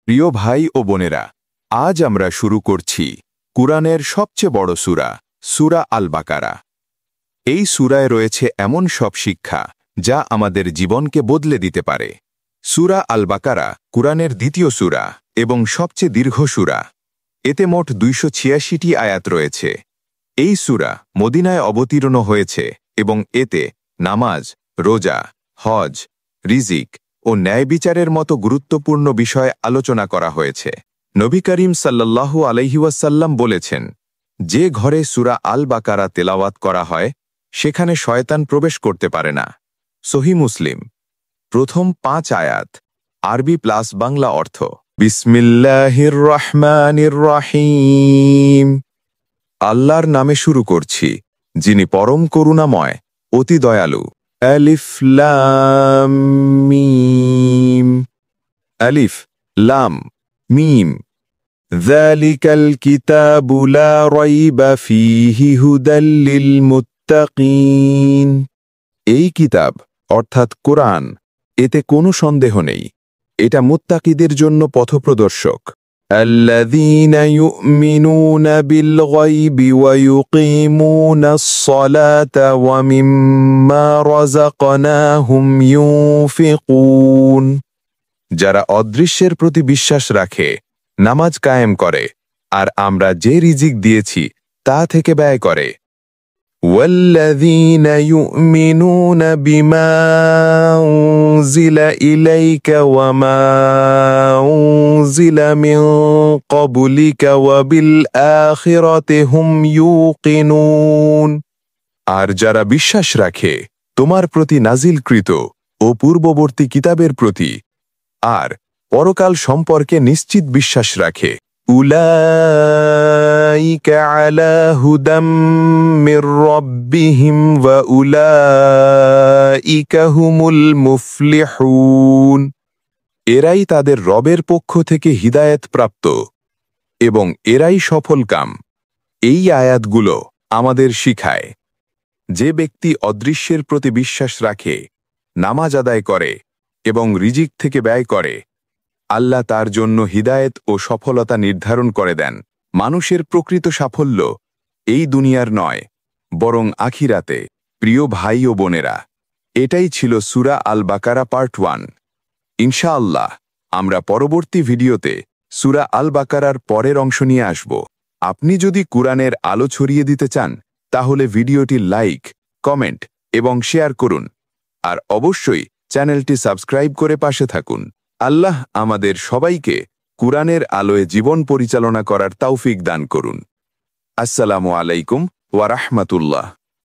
প্রিয় ভাই ও বোনেরা, আজ আমরা শুরু করছি কুরআনের সবচেয়ে বড় সূরা, সূরা আল বাকারা। এই সূরায় রয়েছে এমন সব শিক্ষা যা আমাদের জীবনকে বদলে দিতে পারে। সূরা আল বাকারা কুরআনের দ্বিতীয় সূরা এবং সবচেয়ে দীর্ঘ সূরা। এতে মোট 286টি আয়াত রয়েছে। এই সূরা মদিনায় অবতীর্ণ হয়েছে এবং এতে নামাজ, রোজা, হজ, রিজিক ও ন্যায় বিচারের মতো গুরুত্বপূর্ণ বিষয় আলোচনা করা হয়েছে। নবী করিম সাল্লাল্লাহু আলাইহি ওয়াসাল্লাম বলেছেন, যে ঘরে সূরা আল বাকারা তেলাওয়াত করা হয় সেখানে শয়তান প্রবেশ করতে পারে না। সহিহ মুসলিম। প্রথম 5 আয়াত, আরবি প্লাস বাংলা অর্থ। বিসমিল্লাহির রহমানির রহিম। আল্লাহর নামে শুরু করছি, যিনি পরম করুণাময়, অতি দয়ালু। আলিফ লাম মিম। আলিফ লাম মিম। যালিকাল কিতাবু লা রাইবা ফীহি হুদাল লিল মুত্তাকিন। এই কিতাব অর্থাৎ কোরআন, এতে কোনো সন্দেহ নেই। এটা মুত্তাকিদের জন্য পথপ্রদর্শক। আল্লাযীনা ইউমিনুনা বিল গায়বি ওয়া ইউকিমুনাস সালাতা ওয়া মিম্মা রাযাকনাহুম ইউনফিকুন। যারা অদৃশ্যের প্রতি বিশ্বাস রাখে, নামাজ কায়েম করে, আর আমরা যে রিজিক দিয়েছি তা থেকে ব্যয় করে। والذين يؤمنون بما أنزل إليك وما أنزل من قبلك وبالآخرة هم يوقنون। আর যারা বিশ্বাস রাখে তোমার প্রতি নাজিলকৃত ও পূর্ববর্তী কিতাবের প্রতি, আর পরকাল সম্পর্কে নিশ্চিত বিশ্বাস রাখে, উলাইকা আলা হুদাম মির রাব্বিহিম ওয়া উলাইকা হুমুল মুফলিহুন। এরাই তাদের রবের পক্ষ থেকে হিদায়াত প্রাপ্ত এবং এরাই সফলকাম। এই আয়াতগুলো আমাদের শিখায়, যে ব্যক্তি অদৃশ্যের প্রতি বিশ্বাস রাখে, নামাজ আদায় করে এবং রিজিক থেকে ব্যয় করে, আল্লাহ তার জন্য হিদায়েত ও সফলতা নির্ধারণ করে দেন। মানুষের প্রকৃত সাফল্য এই দুনিয়ার নয়, বরং আখিরাতে। প্রিয় ভাই ও বোনেরা, এটাই ছিল সূরা আল বাকারা পার্ট 1। ইনশাআল্লাহ আমরা পরবর্তী ভিডিওতে সূরা আল বাকারার পরের অংশ নিয়ে আসব। আপনি যদি কুরআনের আলো ছড়িয়ে দিতে চান, তাহলে ভিডিওটি লাইক, কমেন্ট এবং শেয়ার করুন, আর অবশ্যই চ্যানেলটি সাবস্ক্রাইব করে পাশে থাকুন। আল্লাহ আমাদের সবাইকে কুরআনের আলোয় জীবন পরিচালনা করার তৌফিক দান করুন। আসসালামু আলাইকুম ওয়া রাহমাতুল্লাহ।